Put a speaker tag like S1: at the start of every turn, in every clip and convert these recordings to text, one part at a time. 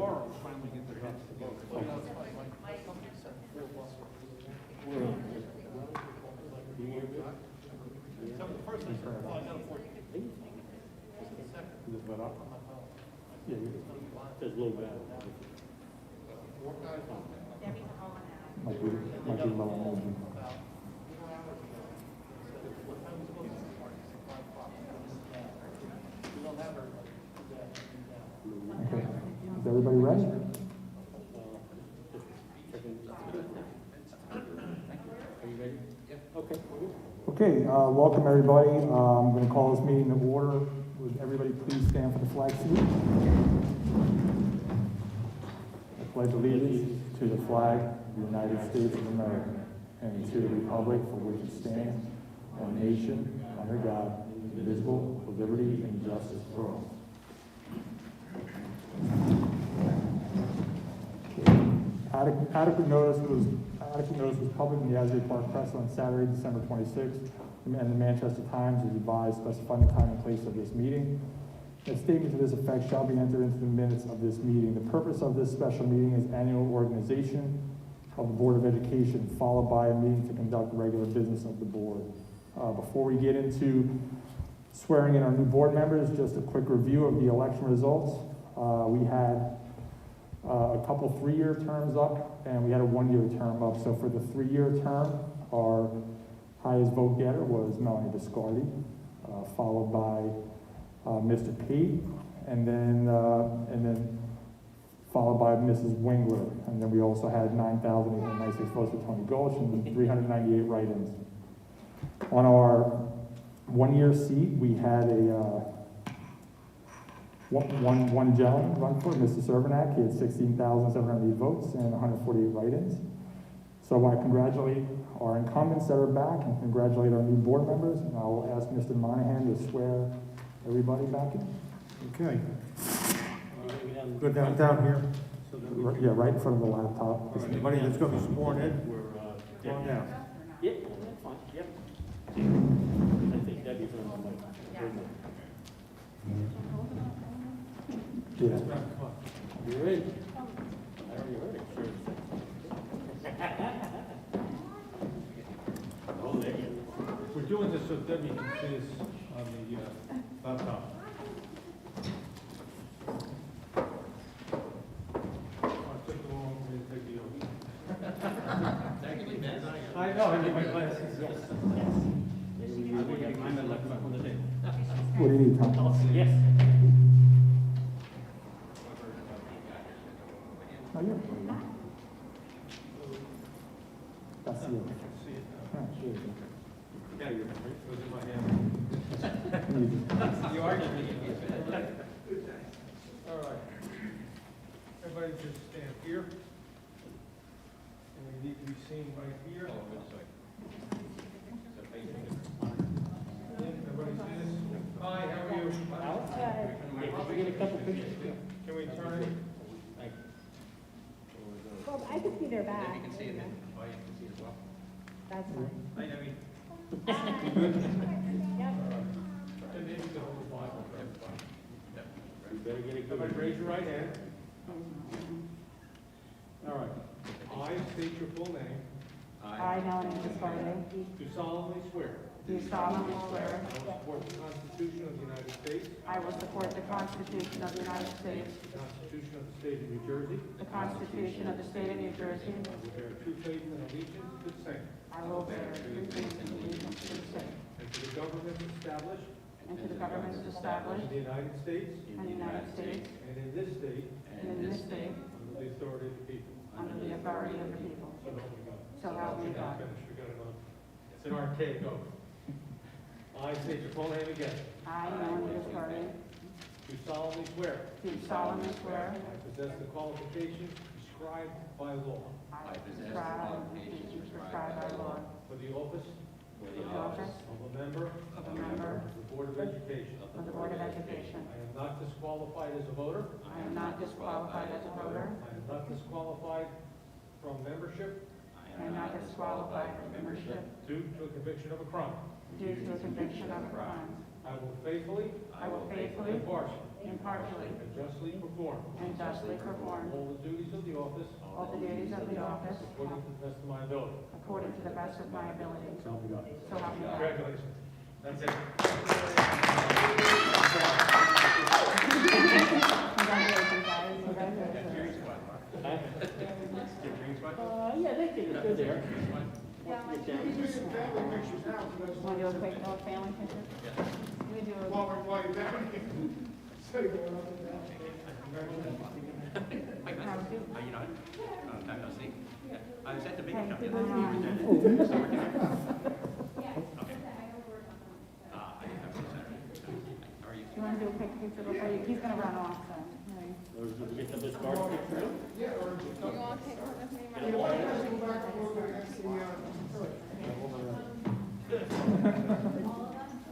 S1: quorum finally get their heads together. First, I got a 14.
S2: Is that up? Yeah, there's a little bit. Might be low energy. Okay. Is everybody ready?
S1: Are you ready? Yeah. Okay.
S2: Okay, welcome everybody. I'm going to call this meeting to order. Would everybody please stand for the flag salute? I pledge allegiance to the flag of the United States of America and to the republic for which it stands, one nation, under God, indivisible, with liberty and justice for all. Adequate notice was published in the Asbury Park Press on Saturday, December 26th, and the Manchester Times is advised specifying the time and place of this meeting. A statement to this effect shall be entered into the minutes of this meeting. The purpose of this special meeting is annual organization of the Board of Education, followed by a meeting to conduct regular business of the board. Before we get into swearing in our new board members, just a quick review of the election results. We had a couple 3-year terms up, and we had a 1-year term up. So for the 3-year term, our highest vote getter was Melanie Biscardi, followed by Mr. P, and then followed by Mrs. Wingler. And then we also had 9,896 votes for Tony Gulch and 398 write-ins. On our 1-year seat, we had a one gentleman run for it, Mr. Cervenak. He had 16,708 votes and 148 write-ins. So I want to congratulate our incumbents that are back and congratulate our new board members. And I'll ask Mr. Monahan to swear everybody back in.
S3: Okay. Good down here.
S2: Yeah, right in front of the laptop.
S3: Anybody that's going to be sworn in, come on down.
S4: Yep, that's fine, yep. I think Debbie's on the mic.
S2: Yeah.
S4: You're in. I already heard it, sure. Oh, there you go.
S1: We're doing this so Debbie can see us on the laptop. I took the long way to take the oath. Actually, man, I know, I need my glasses.
S4: Yes, yes. I'm left on the table.
S2: What do you need, Tom?
S4: Yes.
S2: Oh, yeah. That's you.
S1: I can see it now.
S2: Oh, sure.
S1: Yeah, you're right. It was in my hand. You are getting it. All right. Everybody just stand here. And we need to be seen right here. Everybody see this? Hi, how are you?
S4: Can we get a couple pictures?
S1: Can we turn it?
S5: Well, I can see their back.
S6: You can see it then. Oh, you can see it as well.
S5: That's fine.
S6: Hi, Debbie.
S5: Yep.
S1: And maybe the whole Bible.
S4: You better get a
S1: Everybody
S4: good.
S1: raise your right hand. All right. I state your full name.
S5: I, Melanie Biscardi,
S1: Do solemnly swear.
S5: do solemnly swear
S1: I will support the Constitution of the United States,
S5: I will support the Constitution of the United States,
S1: the Constitution of the State of New Jersey.
S5: the Constitution of the State of New Jersey.
S1: I will bear true faith and allegiance to the same,
S5: I will bear true faith and allegiance to the same,
S1: and to the government established
S5: and to the governments
S1: in
S5: established
S1: the United States
S5: in the United States
S1: and in this state
S5: and in this state
S1: under the authority of the people.
S5: under the authority of the people.
S1: So help me God.
S5: So help me
S1: We're not
S5: God.
S1: finished. We got another. It's an archaic oath. I state your full name again.
S5: I, Melanie Biscardi,
S1: Do solemnly swear
S5: do solemnly swear
S1: I possess the qualifications prescribed by law
S5: I possess the qualifications prescribed by law
S1: for the office
S5: for the office
S1: of a member
S5: of a member
S1: of the Board of Education.
S5: of the Board of Education.
S1: I am not disqualified as a voter.
S5: I am not disqualified as a voter.
S1: I am not disqualified from membership
S5: I am not disqualified from membership
S1: due to a conviction of a crime.
S5: due to a conviction of a crime.
S1: I will faithfully,
S5: I will faithfully,
S1: impartially,
S5: impartially,
S1: and justly perform
S5: all
S1: all the duties of the office
S5: the duties of the office
S1: according to the best of my ability.
S5: according to the best of my ability.
S1: So help me God.
S5: So help me God.
S1: Congratulations. That's it.
S5: Congratulations, guys. Congratulations.
S4: Yeah, they think it's good there. Get down.
S5: Want to do a quick family picture? Can we do a...
S6: Mike, you know, time no see. I was at the big
S5: Thank
S6: shop
S5: you.
S6: yesterday. So we're connected. Okay. I didn't have to Saturday. How are you?
S5: You want to do a quick picture before you... He's going to run off, so...
S4: Or did we get the best part picture?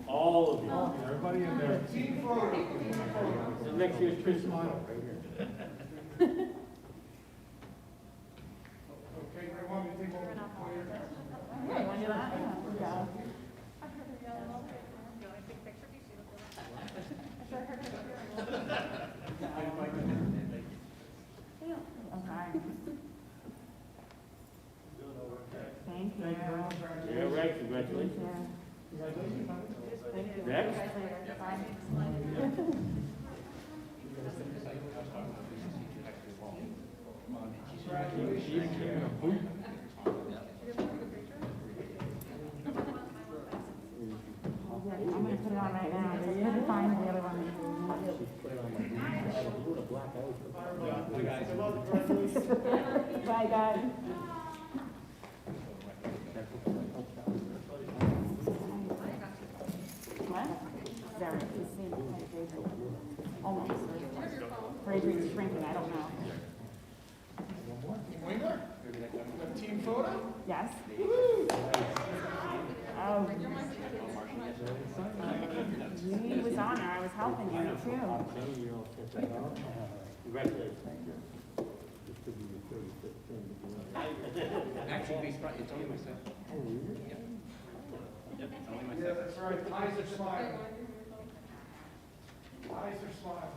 S4: All of you.
S3: Everybody in there.
S4: And next year's Chris Smile right here.
S5: Yeah, you want to do that? Yeah. Okay. Thank you.
S4: Yeah, right, congratulations.
S5: Thank you.
S4: Next.
S5: See you guys later. Bye. I'm going to put it on right now, but you have to find the other one. Bye, guys. What? Very, it's the same. Almost. Fraser's shrinking, I don't know.
S1: Team photo?
S5: Yes? Oh. He was on there, I was helping you too.
S4: Congratulations.
S6: Actually, it's only myself. Yep. Yep, it's only myself.
S1: That's right, eyes are smiling. Eyes are smiling.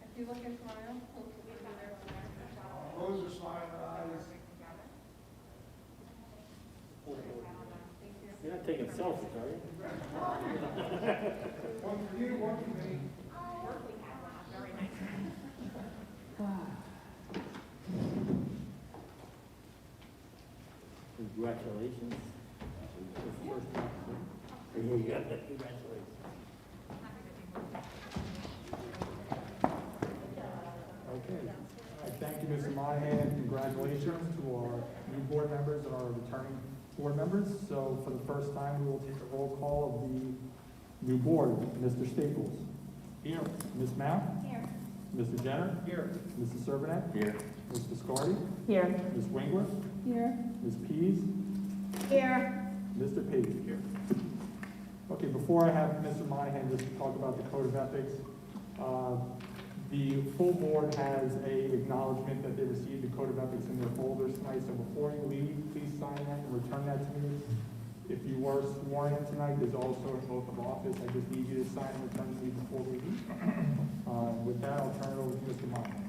S7: If you look and smile,
S1: Rose are smiling, eyes.
S4: You're not taking selfies, are you?
S1: One for you, one for me.
S4: Congratulations. Congratulations.
S2: Okay. Thank you, Mr. Monahan. Congratulations to our new board members and our returning board members. So for the first time, we will take a roll call of the new board. Mr. Staples. Here. Ms. Mount.
S7: Here.
S2: Mr. Jenner.
S1: Here.
S2: Mrs. Servanek.
S4: Here.
S2: Ms. Biscardi.
S5: Here.
S2: Ms. Wingler.
S5: Here.
S2: Ms. Pease.
S5: Here.
S2: Mr. Page. Here. Okay, before I have Mr. Monahan just talk about the code of ethics, the full board has a acknowledgement that they received the code of ethics in their folders tonight, so before you leave, please sign that and return that to me. If you were sworn in tonight, there's also an oath of office. I just need you to sign and return to me before we leave. With that, I'll turn it over to Mr. Monahan.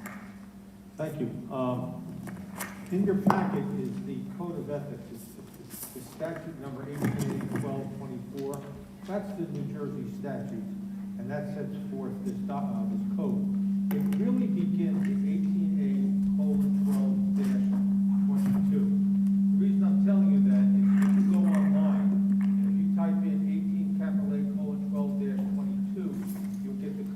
S3: Thank you. In your packet is the code of ethics. It's the statute number 181224. That's the New Jersey statute, and that sets forth this code. It really begins with 18A:12-22. The reason I'm telling you that is if you go online, and if you type in 18:A:12-22, you'll get the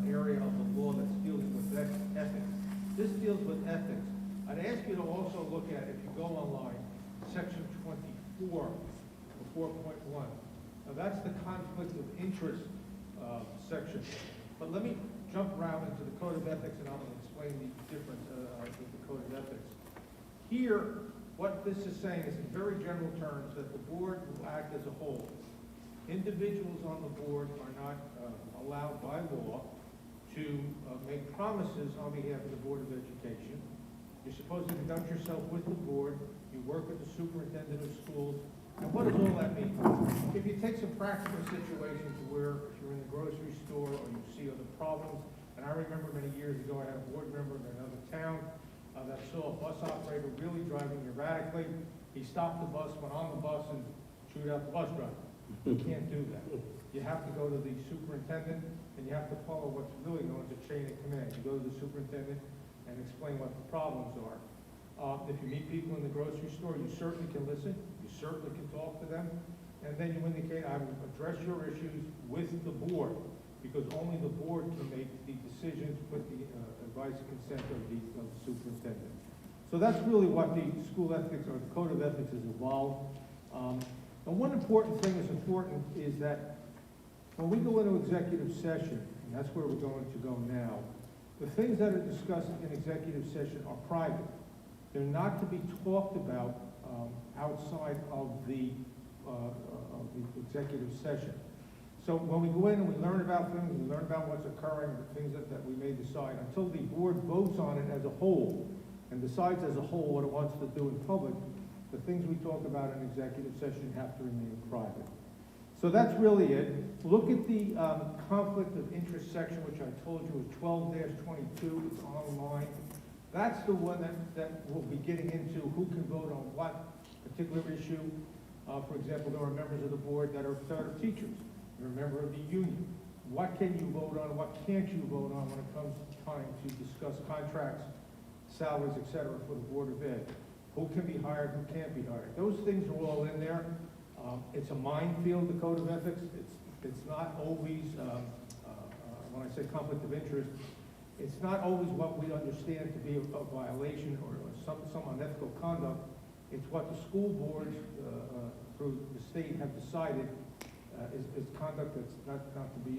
S3: area of the law that's dealing with ethics. This deals with ethics. I'd ask you to also look at, if you go online, section 24, 4.1. Now that's the conflict of interest section. But let me jump around into the code of ethics and I'll explain the difference with the code of ethics. Here, what this is saying is in very general terms that the board will act as a whole. Individuals on the board are not allowed by law to make promises on behalf of the Board of Education. You're supposed to conduct yourself with the board. You work with the superintendent of schools And what does all that mean? If you take some practical situations where if you're in the grocery store or you see other problems, and I remember many years ago, I had a board member in another town that saw a bus operator really driving erratically. He stopped the bus, went on the bus, and chewed out the bus driver. You can't do that. You have to go to the superintendent, and you have to follow what's really known as a chain of command. You go to the superintendent and explain what the problems are. If you meet people in the grocery store, you certainly can listen, you certainly can talk to them, and then you indicate, I will address your issues with the board, because only the board can make the decisions with the advice and consent of the superintendent. So that's really what the school ethics, or the code of ethics, has evolved. And one important thing is that when we go into executive session, and that's where we're going to go now, the things that are discussed in executive session are private. They're not to be talked about outside of the executive session. So when we go in and we learn about things, we learn about what's occurring, the things that we may decide, until the board votes on it as a whole and decides as a whole what it wants to do in public, the things we talk about in executive session have to remain private. So that's really it. Look at the conflict of interest section, which I told you is 12-22. It's online. That's the one that we'll be getting into who can vote on what particular issue. For example, there are members of the board that are teachers. You're a member of the union. What can you vote on? What can't you vote on when it comes time to discuss contracts, salaries, et cetera, for the Board of Ed? Who can be hired, who can't be hired? Those things are all in there. It's a minefield, the code of ethics. It's not always, when I say conflict of interest, it's not always what we understand to be a violation or some unethical conduct. It's what the school boards through the state have decided is conduct that's not to be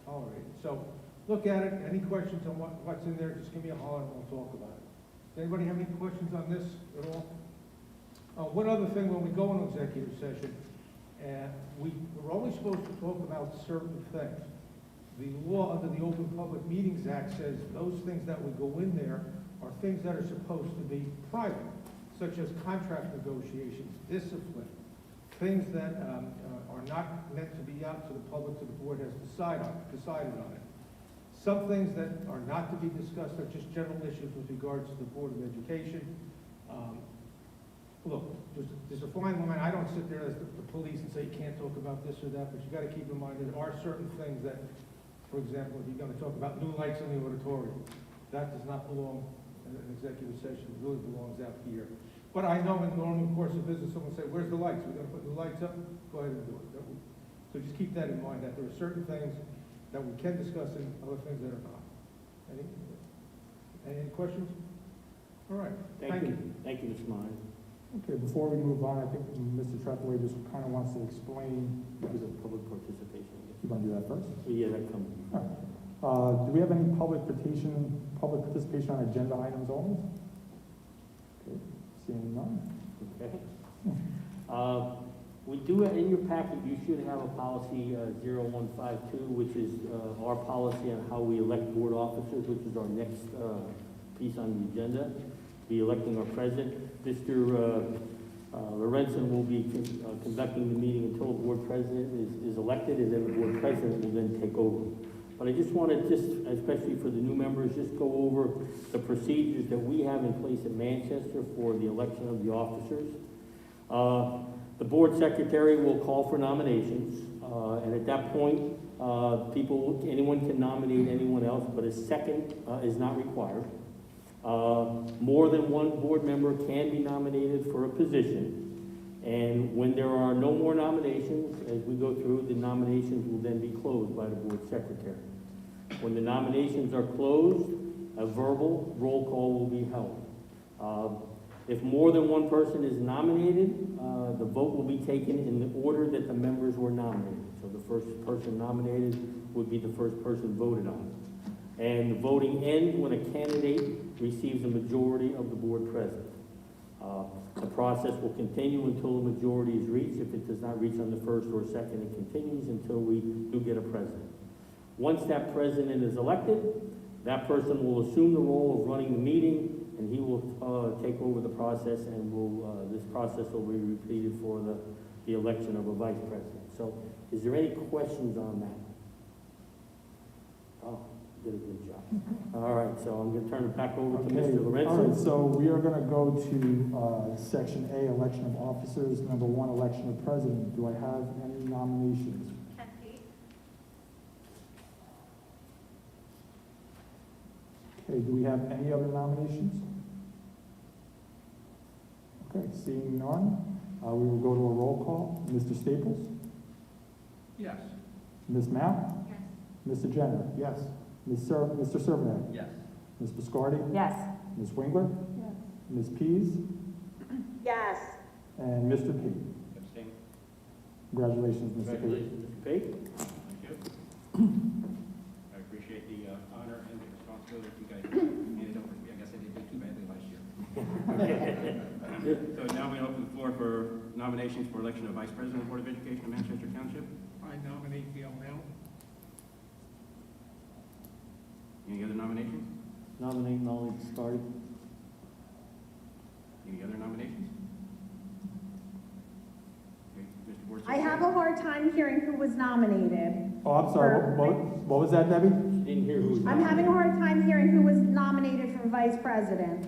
S3: tolerated. So look at it. Any questions on what's in there, just give me a holler and we'll talk about it. Does anybody have any questions on this at all? One other thing, when we go into executive session, we're always supposed to talk about certain things. The law under the Open Public Meetings Act says those things that we go in there are things that are supposed to be private, such as contract negotiations, discipline, things that are not meant to be out to the public, so the board has decided on it. Some things that are not to be discussed are just general issues with regards to the Board of Education. Look, there's a fine line. I don't sit there as the police and say you can't talk about this or that, but you got to keep in mind there are certain things that, for example, if you're going to talk about new lights in the auditorium, that does not belong in an executive session. It really belongs out here. But I know in the normal course of business, someone will say, where's the lights? We're going to put new lights up? Go ahead and do it. So just keep that in mind, that there are certain things that we can discuss and other things that are not. Any questions? All right. Thank you.
S4: Thank you, Mr. Meyer.
S2: Okay, before we move on, I think Mr. Trethewey just kind of wants to explain.
S4: Because of public participation.
S2: You want to do that first?
S4: Yeah, that comes.
S2: All right. Do we have any public participation on agenda items only? Okay, seeing none.
S4: Okay. We do, in your packet, you should have a policy 0152, which is our policy on how we elect board officers, which is our next piece on the agenda. Be electing our president. Mr. Lorenzen will be conducting the meeting until the board president is elected, and then the board president will then take over. But I just want to especially for the new members, just go over the procedures that we have in place at Manchester for the election of the officers. The board secretary will call for nominations, and at that point, anyone can nominate anyone else, but a second is not required. More than one board member can be nominated for a position, and when there are no more nominations, as we go through, the nominations will then be closed by the board secretary. When the nominations are closed, a verbal roll call will be held. If more than one person is nominated, the vote will be taken in the order that the members were nominated. So the first person nominated would be the first person voted on. And the voting ends when a candidate receives a majority of the board present. The process will continue until the majority is reached. If it does not reach on the first or second, it continues until we do get a president. Once that president is elected, that person will assume the role of running the meeting and he will, take over the process, and will, this process will be repeated for the election of a vice president. So, is there any questions on that? Oh, did a good job. All right, so I'm gonna turn it back over to
S2: Okay,
S4: Mr.
S2: all right,
S4: Lorenzo.
S2: so we are gonna go to, section A, election of officers. Number 1, election of president. Do I have any nominations?
S6: Kathy?
S2: Okay, do we have any other nominations? Okay, seeing none, we will go to a roll call. Mr. Staples?
S3: Yes.
S2: Ms. Mount?
S6: Yes.
S2: Mr. Jenner? Yes. Mr. Servadac?
S3: Yes.
S2: Ms. Biscardi?
S5: Yes.
S2: Ms. Wingler?
S5: Yes.
S2: Ms. Pease?
S5: Yes.
S2: And Mr. P.
S4: Abstain.
S2: Congratulations, Mr. P.
S4: Congratulations, Mr. Pate.
S7: Thank you. I appreciate the honor and the responsibility you guys handed over to me. I guess I didn't do too badly last year. So now we open the floor for nominations for election of Vice President of the Board of Education of Manchester Township.
S3: I nominate Gail now.
S7: Any other nominations?
S4: Nominate Molly Biscardi.
S7: Any other nominations? Okay, Mr. Board
S8: I have
S7: Secretary.
S8: a hard time hearing who was nominated.
S2: Oh, I'm sorry, what was that, Debbie?
S4: Didn't hear who was
S8: I'm having a hard time hearing who was nominated for vice president.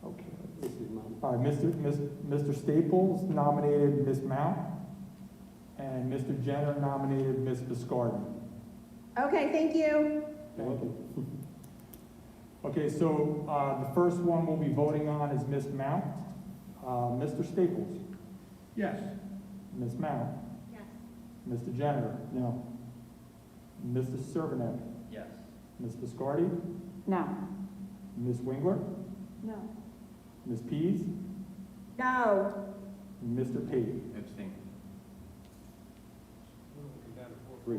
S2: Okay.
S4: This is mine.
S2: All right, Mr. Staples nominated Ms. Mount, and Mr. Jenner nominated Ms. Biscardi.
S8: Okay, thank you.
S2: Thank you. Okay, so, the first one we'll be voting on is Ms. Mount. Mr. Staples?
S3: Yes.
S2: Ms. Mount?
S6: Yes.
S2: Mr. Jenner? No. Mr. Servadac?
S7: Yes.
S2: Ms. Biscardi?
S5: No.
S2: Ms. Wingler?
S5: No.
S2: Ms. Pease?
S8: No.
S2: And Mr. Pate?
S7: Abstain.
S4: Three.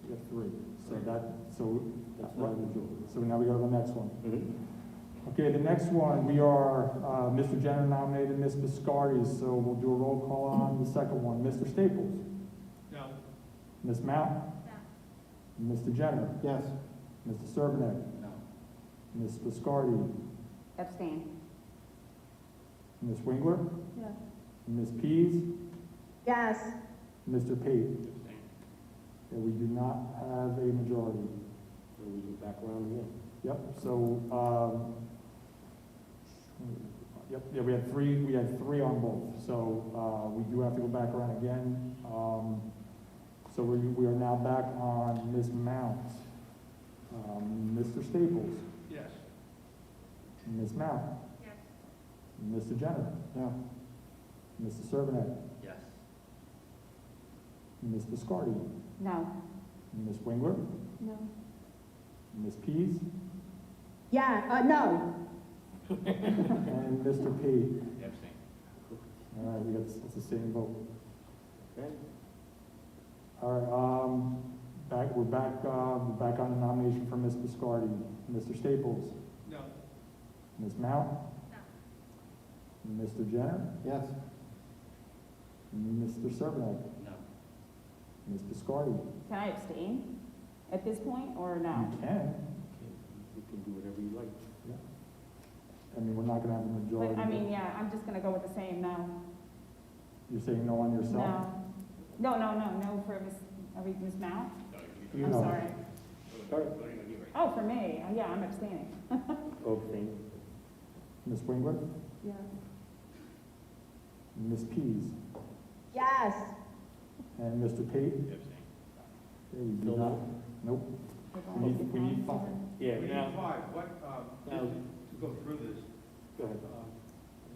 S2: We have 3.
S4: That's not a majority.
S2: So now we go to the next one.
S4: Mhm.
S2: Okay, the next one, we are, Mr. Jenner nominated Ms. Biscardi, so we'll do a roll call on the second one. Mr. Staples?
S3: No.
S2: Ms. Mount?
S6: No.
S2: Mr. Jenner?
S3: Yes.
S2: Mr. Servadac?
S7: No.
S2: Ms. Biscardi?
S5: Abstain.
S2: Ms. Wingler?
S5: Yes.
S2: Ms. Pease?
S8: Yes.
S2: Mr. Pate?
S7: Abstain.
S2: And we do not have a majority.
S4: So we go back around again.
S2: Yep, so, yeah, we had three on both, so, we do have to go back around again. So we are now back on Ms. Mount. Mr. Staples,
S3: Yes.
S2: Ms. Mount,
S6: Yes.
S2: Mr. Jenner. No. Mr. Servadac,
S7: Yes.
S2: Ms. Biscardi,
S5: No.
S2: Ms. Wingler,
S5: No.
S2: Ms. Pease,
S8: Yeah, no.
S2: and Mr. Pate.
S7: Abstain.
S2: All right, it's the same vote.
S4: Okay?
S2: All right, we're back on the nomination for Ms. Biscardi. Mr. Staples,
S3: No.
S2: Ms. Mount,
S6: No.
S2: Mr. Jenner,
S3: Yes.
S2: Mr. Servadac,
S7: No.
S2: Ms. Biscardi.
S5: Can I abstain at this point, or no?
S2: You can.
S4: You can do whatever you like.
S2: I mean, we're not gonna have a majority.
S5: But, I mean, yeah, I'm just gonna go with the same no.
S2: You're saying no on yourself?
S5: No for Ms. Mount?
S2: You
S5: I'm
S2: know.
S5: sorry.
S4: Sorry.
S7: Voting on you right
S5: Oh, for me, yeah, I'm abstaining.
S4: Abstain.
S2: Ms. Wingler,
S5: Yeah.
S2: Ms. Pease,
S8: Yes.
S2: and Mr. Pate.
S7: now. Abstain.
S2: Okay, we do
S4: Still
S2: not,
S4: no?
S2: nope. We need 5.
S4: Yeah,
S3: We
S4: now,
S3: need 5. What,
S4: now,
S3: just to go through this,
S4: go ahead.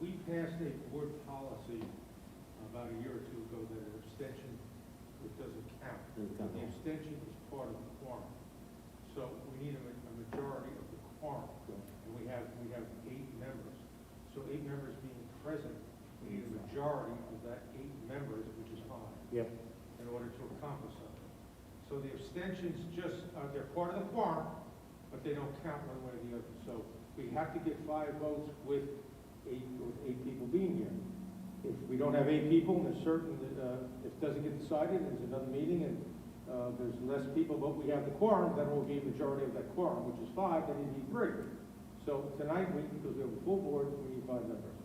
S3: we passed a board policy about a year or two ago that an abstention, it doesn't count.
S4: Doesn't count.
S3: The abstention is part of the quorum. So we need a majority of the quorum. And we have 8 members. So 8 members being present, we need a majority of that 8 members, which is 5.
S4: Yep.
S3: In order to accomplish something. So the abstentions just, they're part of the quorum, but they don't count one way or the other. So we have to get 5 votes with 8 people being here. If we don't have 8 people, and there's certain, if it doesn't get decided, there's another meeting, and there's less people, but we have the quorum, then it will be a majority of that quorum, which is 5, then you need 3. So tonight, because we have a full board, we need 5 members.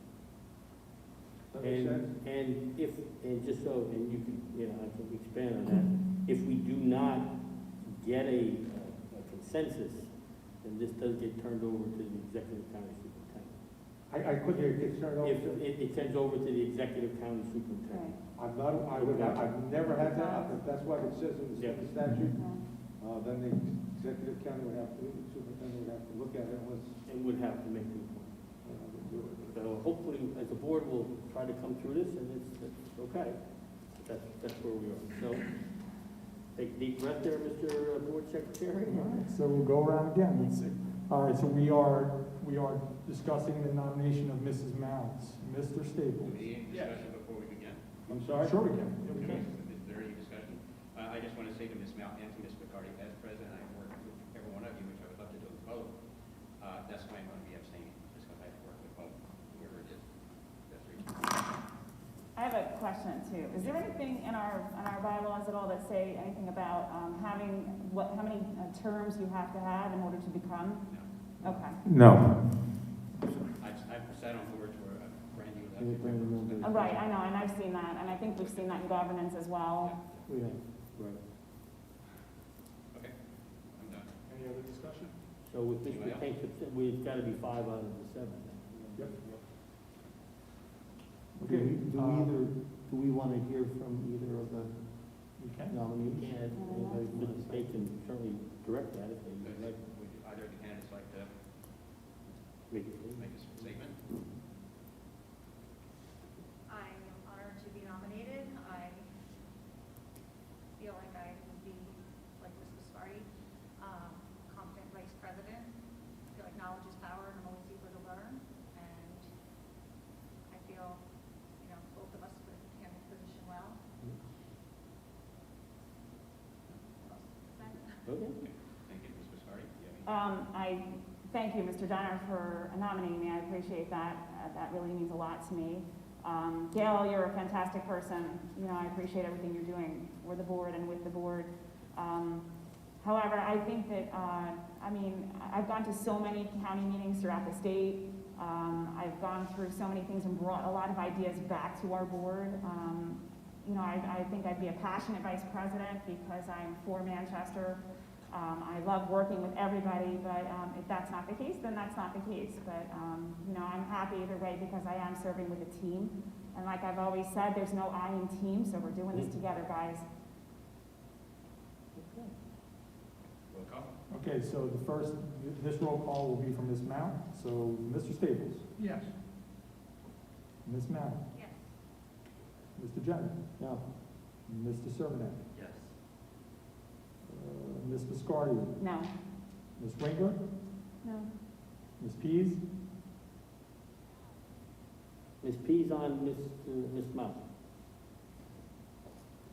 S3: Does that make sense?
S4: And if, and just so, and you can, I can expand on that, if we do not get a consensus, then this does get turned over to the executive county superintendent.
S3: I couldn't hear you, it's turned over
S4: If
S3: to.
S4: it turns over to the executive county superintendent.
S3: I've never had that, but that's what it says in the
S4: Yeah.
S3: state statute. Then the executive county would have to, the superintendent would have to look at it unless,
S4: And would have to make the appointment.
S3: they do it.
S4: So hopefully, as a board, we'll try to come through this, and it's okay. That's where we are. So, take a deep breath there, Mr. Board Secretary.
S2: All right, so we'll go around again. Let's see. All right, so we are discussing the nomination of Mrs. Mounds. Mr. Staples.
S7: Any discussion before we begin?
S3: I'm sorry?
S2: Sure we can.
S7: Is there any discussion? I just want to say to Ms. Mount and to Ms. McCarty, as president, I work with every one of you, which I would love to do with both. That's why I'm going to be abstaining, just because I have to work with both, whoever it is. That's the reason.
S5: I have a question too. Is there anything in our bylaws at all that say anything about how many terms you have to have in order to become?
S7: No.
S5: Okay.
S2: No.
S7: I've sat on boards where brand new
S4: Yeah, brand new members.
S5: Right, I know, and I've seen that, and I think we've seen that in governance as well.
S4: We have, right.
S7: Okay, I'm done.
S3: Any other discussion?
S4: So with this,
S7: Anyone else?
S4: we've got to be 5 out of the 7.
S3: Yep.
S2: Okay.
S9: Do we want to hear from either of the
S2: We can.
S4: nominees? And they can certainly direct that if they
S7: Would
S4: like.
S7: either of the candidates like to
S4: Make it.
S7: make a statement?
S6: I am honored to be nominated. I feel like I would be, like Ms. Biscardi, competent vice president. I feel like knowledge is power and I'm always eager to learn. And I feel, both of us could handle the position well. What else to say?
S4: Okay.
S7: Thank you, Ms. Biscardi. Do you have any?
S5: I thank you, Mr. Donner, for nominating me. I appreciate that. That really means a lot to me. Gail, you're a fantastic person. I appreciate everything you're doing for the board and with the board. However, I think that, I've gone to so many county meetings throughout the state. I've gone through so many things and brought a lot of ideas back to our board. I think I'd be a passionate vice president because I'm for Manchester. I love working with everybody, but if that's not the case, then that's not the case. But, I'm happy either way because I am serving with a team. And like I've always said, there's no I in team, so we're doing this together, guys.
S7: Roll call?
S2: Okay, so this roll call will be from Ms. Mount. So, Mr. Staples.
S3: Yes.
S2: Ms. Mount.
S6: Yes.
S2: Mr. Jenner.
S4: No.
S2: Mr. Servanek.
S7: Yes.
S2: Ms. Biscardi.
S5: No.
S2: Ms. Winkler.
S5: No.
S2: Ms. Pease.
S4: Ms. P's on Ms. Mount.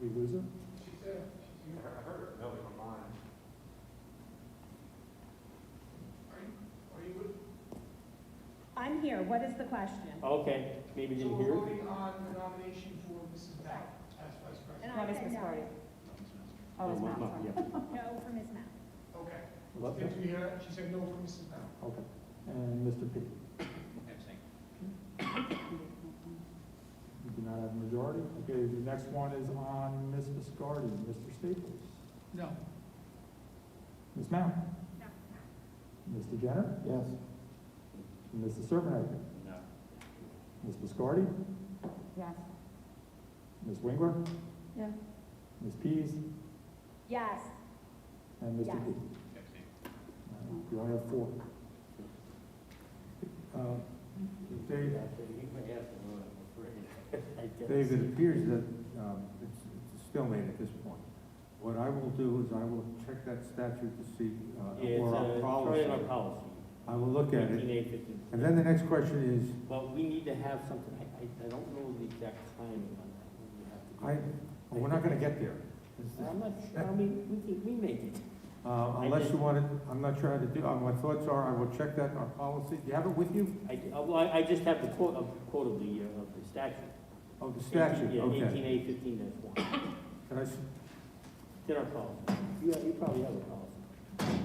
S2: Did we lose her?
S8: I'm here. What is the question?
S4: Okay, maybe
S10: So
S4: didn't
S10: we're
S4: hear.
S10: voting on the nomination for Mrs. Mount as vice
S8: And
S10: president.
S5: No, Ms.
S8: I said no.
S5: Biscardi. Oh, Ms. Mount, sorry.
S4: Yeah.
S8: No for Ms. Mount.
S10: Okay.
S2: What?
S10: Did you hear that? She said no for Mrs. Mount.
S2: Okay. And Mr. P.
S7: Abstain.
S2: We do not have a majority. Okay, the next one is on Ms. Biscardi. Mr. Staples.
S10: No.
S2: Ms. Mount.
S6: No.
S2: Mr. Jenner.
S9: Yes.
S2: Mr. Servanek.
S7: No.
S2: Ms. Biscardi.
S5: Yes.
S2: Ms. Winkler.
S5: Yeah.
S2: Ms. Pease.
S8: Yes.
S2: And Mr.
S8: Yes.
S2: P.
S7: Abstain.
S2: We only have 4.
S11: Dave,
S4: You may ask them, I'm afraid.
S11: Dave, it appears that it's a stalemate at this point. What I will do is I will check that statute to see,
S4: Yeah,
S11: or our
S4: it's
S11: policy.
S4: in our policy.
S11: I will look at it.
S4: 18A, 15.
S11: And then the next question is,
S4: Well, we need to have something, I don't know the exact timing on that. when we have to do
S11: well, we're not gonna get there.
S4: that. I'm not sure, we make it.
S11: Unless you want it, I'm not sure how to do, my thoughts are, I will check that in our policy. Do you have it with you?
S4: I just have the quote of the statute.
S11: Oh, the statute,
S4: Yeah,
S11: okay.
S4: 18A, 15-1.
S11: Can I,
S4: It's in our policy. You probably have a policy.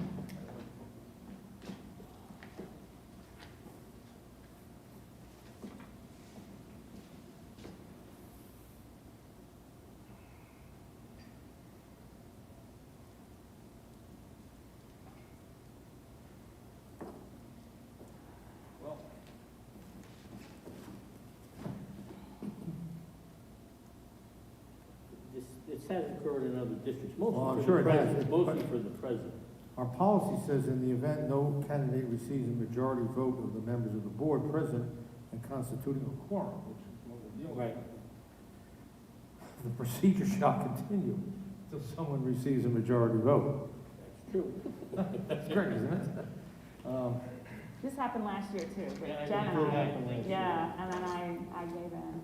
S4: This has occurred in other districts,
S11: Well, I'm
S4: mostly
S11: sure
S4: for the
S11: it has,
S4: president,
S11: but-
S4: mostly for the president.
S11: Our policy says in the event no candidate receives a majority vote of the members of the board present and constituting a quorum, which is what we're dealing with.
S4: Right.
S11: The procedure shall continue until someone receives a majority vote.
S4: That's true.
S11: That's great, isn't it?
S5: This happened last year too, with
S4: Yeah,
S5: Jen
S4: it
S5: and
S4: did
S5: I.
S4: happen last year.
S5: Yeah, and then I gave in.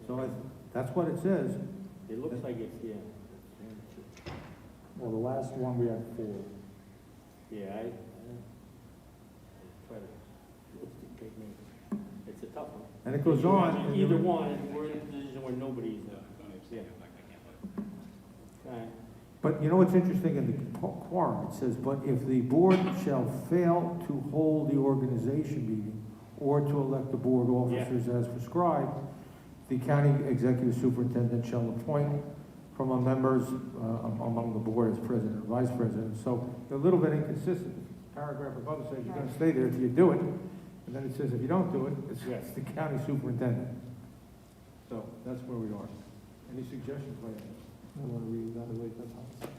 S11: So that's what it says.
S4: It looks like it's, yeah.
S2: Well, the last one, we had 4.
S4: Yeah, I try to, it's a tough one.
S11: And it goes on.
S4: Either one, and we're in a position where nobody's, yeah. Okay.
S11: But you know what's interesting in the quorum? It says, but if the board shall fail to hold the organization meeting or to elect the board officers as prescribed, the county executive superintendent shall appoint from a members among the board as president and vice president. So they're a little bit inconsistent. Paragraph above says you're gonna stay there till you do it. And then it says if you don't do it, it's the county superintendent. So that's where we are. Any suggestions, ladies?
S9: I want to reevaluate that policy.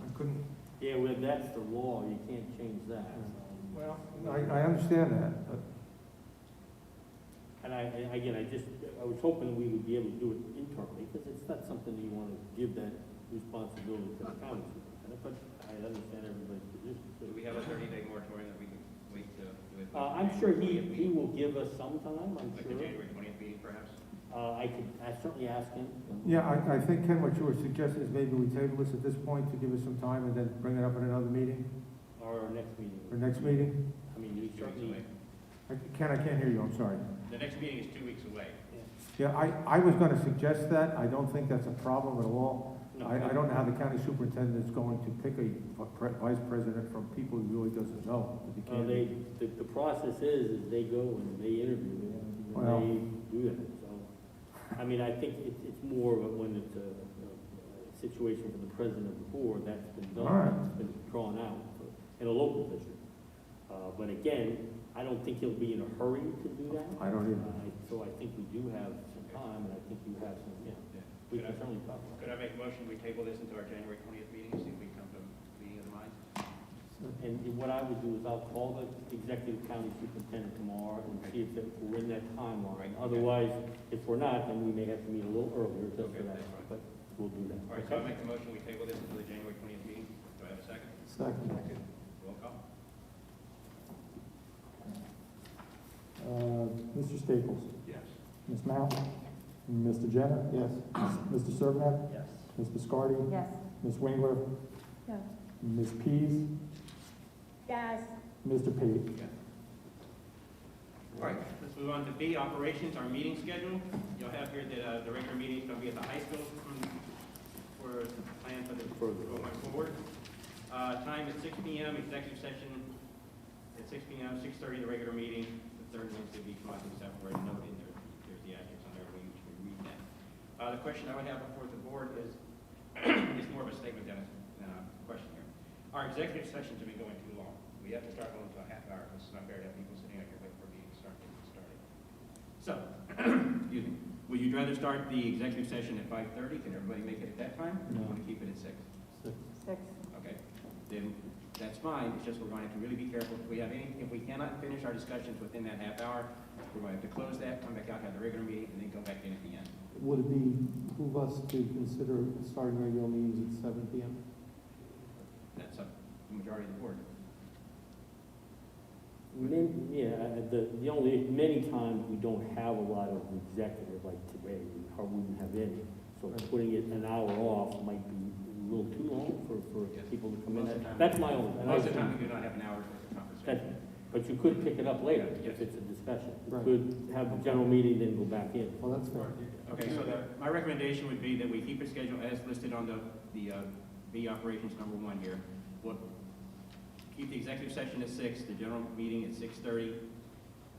S11: I couldn't,
S4: Yeah, well, that's the law, you can't change that.
S11: well, I understand that, but
S4: And I was hoping we would be able to do it internally, because it's not something you want to give that responsibility to the county superintendent, but I understand everybody's position.
S7: Do we have a 30-day moratorium that we can wait to do it?
S4: I'm sure he will give us some time, I'm
S7: Like the
S4: sure.
S7: January 20th meeting, perhaps?
S4: I certainly ask him.
S11: yeah, I think, Ken, what you were suggesting is maybe we table this at this point to give us some time and then bring it up at another meeting,
S4: Or our next meeting.
S11: or next meeting?
S4: I mean, you
S7: 2 weeks
S4: certainly.
S7: away.
S11: Ken, I can't hear you, I'm sorry.
S7: The next meeting is 2 weeks away.
S11: Yeah, I was gonna suggest that, I don't think that's a problem at all.
S4: No.
S11: I don't know how the county superintendent is going to pick a vice president from people he really doesn't know, to be candid.
S4: The process is they go and they interview and
S11: Well-
S4: they do that, so. I mean, I think it's more of a, when it's a situation for the president of the board, that's been done.
S11: All right.
S4: It's been drawn out in a local district. But again, I don't think he'll be in a hurry to do that.
S11: I don't either.
S4: So I think we do have some time, and I think you have some, yeah, we can certainly talk about
S7: Could I make a motion, we table this into our January 20th meeting, and see if we come to a meeting of the minds?
S4: it. And what I would do is I'll call the executive county superintendent tomorrow and see if we're in that timeline.
S7: Right.
S4: Otherwise, if we're not, then we may have to meet a little earlier just for
S7: Okay,
S4: that,
S7: that's fine.
S4: but we'll do that.
S7: All right, so I make the motion, we table this until the January 20th meeting. Do I have a second?
S9: Second.
S7: Roll call.
S2: Mr. Staples,
S3: Yes.
S2: Ms. Mount, Mr. Jenner,
S9: Yes.
S2: Mr. Servnet,
S3: Yes.
S2: Ms. Biscardi,
S5: Yes.
S2: Ms. Wingler,
S5: Yes.
S2: Ms. Pease,
S8: Yes.
S2: Mr. Pate.
S7: All right, let's move on to B, operations, our meeting schedule. You'll have here that the regular meeting is going to be at the high school for the plan for the going forward. Time is 6 p.m., executive session at 6 p.m., 6:30 the regular meeting, the third Wednesday of each month, except for a note in there. There's the address on there, we usually read that. The question I would have before the board is, it's more of a statement than a question here. Our executive sessions have been going too long. We have to start going to a half hour. It's not fair to have people sitting out here waiting for a meeting to start getting started. So, excuse me, would you rather start the executive session at 5:30? Can everybody make it at that time? Or do you want to keep it at 6?
S5: 6.
S7: Okay, then that's fine. It's just we're going to have to really be careful. If we cannot finish our discussions within that half hour, we're going to have to close that, come back out, have the regular meeting, and then go back in at the end.
S9: Would it behoove us to consider starting regular meetings at 7 p.m.?
S7: That's up to the majority of the board.
S4: The only, many times we don't have a lot of executive like today, we hardly even have any. So putting it an hour off might be a little too long for
S7: Yes.
S4: people to come in.
S7: Most of the time.
S4: That's my own. and
S7: Most
S4: I-
S7: of the time, we do not have an hour's worth of conversation.
S4: But you could pick it up later
S7: Yes.
S4: if it's a discussion. You
S9: Right.
S4: could have the general meeting, then go back in.
S9: Well, that's fair.
S7: Okay, so my recommendation would be that we keep it scheduled as listed on the B operations number 1 here. We'll keep the executive session at 6, the general meeting at 6:30.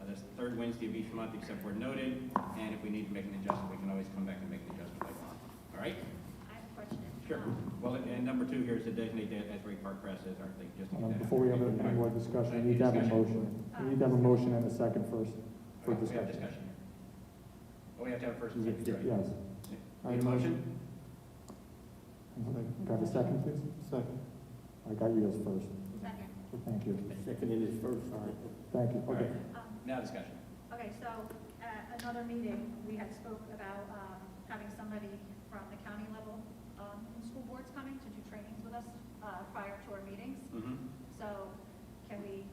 S7: That's the third Wednesday of each month, except where noted. And if we need to make an adjustment, we can always come back and make an adjustment later on. All right?
S6: I have a question.
S7: Sure. Well, and number 2 here is to designate that as Ray Park Press as our thing, just to get that.
S2: Before we have any more discussion, we need to have a motion. We need to have a motion and a second first for
S7: We have
S2: discussion.
S7: discussion here. Oh, we have to have a first and second, right?
S2: Yes.
S7: Need a motion?
S2: Can I have a second, please?
S11: Second.
S2: I got you guys first.
S6: Second.
S2: Thank you.
S4: Seconded is first.
S2: Thank you.
S7: All
S2: Okay.
S7: right, now discussion.
S6: Okay, so at another meeting, we had spoke about having somebody from the county level in school boards coming to do trainings with us prior to our meetings.
S7: Mm-hmm.
S6: So can we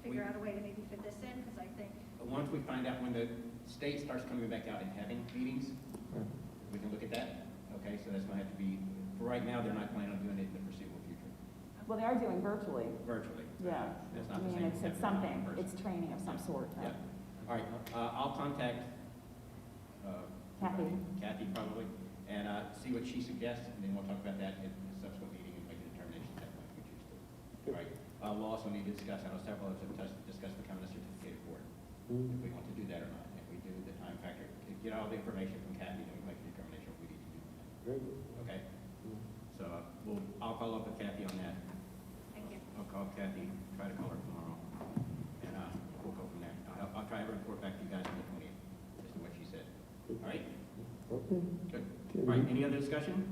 S6: figure out a way to maybe fit this in? Because I think,
S7: Once we find out when the state starts coming back out and having meetings,
S2: Right.
S7: we can look at that. Okay, so that's gonna have to be, for right now, they're not planning on doing it in the foreseeable future,
S5: Well, they are doing virtually.
S7: virtually.
S5: Yeah.
S7: That's
S5: I
S7: not the
S5: mean,
S7: same. as
S5: it's
S7: having it in
S5: something,
S7: person.
S5: it's training of some sort.
S7: Yeah. All right, I'll contact, Kathy probably, and, see what she suggests, and then we'll talk about that in a subsequent meeting and make a determination at that point if we choose to. All right, we'll also need to discuss, I know several of us have discussed becoming a certificated board, if we want to do that or not. If we do, the time factor, get all the information from Kathy, then we make a determination if we need to do that.
S4: Very good.
S7: Okay? So, I'll follow up with Kathy on that.
S6: thank you.
S7: I'll call Kathy, try to call her tomorrow, and, we'll go from there. I'll try to report back to you guys on the 20th, as to what she said. All right?
S2: Okay.
S7: Good. All right, any other discussion?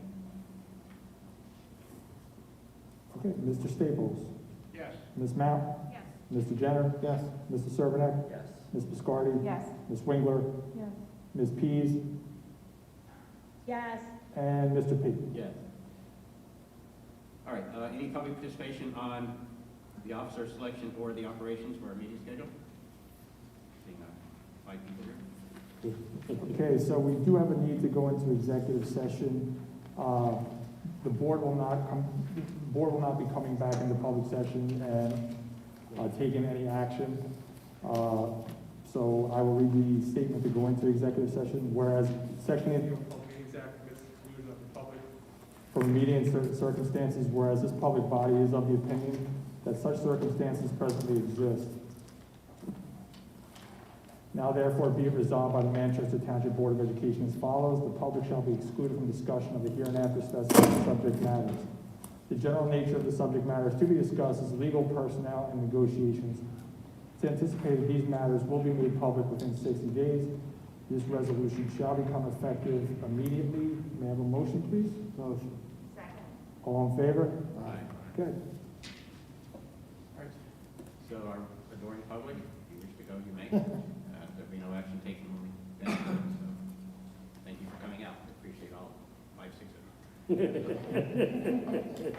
S2: Okay, Mr. Staples,
S3: Yes.
S2: Ms. Mount,
S6: Yes.
S2: Mr. Jenner,
S11: Yes.
S2: Mr. Servadac,
S3: Yes.
S2: Ms. Biscardi,
S5: Yes.
S2: Ms. Wingler,
S5: Yes.
S2: Ms. Pease,
S8: Yes.
S2: and Mr. P.
S7: Yes. All right, any public participation on the officer selection or the operations for our meeting schedule? Seeing 5 people here.
S2: Okay, so we do have a need to go into executive session. The board will not be coming back into public session and taking any action. So I will read the statement to go into executive session, whereas section for immediate circumstances, whereas this public body is of the opinion that such circumstances presently exist. Now therefore be it resolved by the Manchester Township Board of Education as follows: the public shall be excluded from discussion of the hereinafter specified subject matters. The general nature of the subject matters to be discussed is legal, personnel, and negotiations. It's anticipated these matters will be made public within 60 days. This resolution shall become effective immediately. May I have a motion, please?
S11: Motion.
S6: Second.
S2: All in favor?
S7: Aye.
S2: Good.
S7: All right. So our adoring public, if you wish to go, you may. There'll be no action taken when we finish. So thank you for coming out. I appreciate all 5, 6 of you.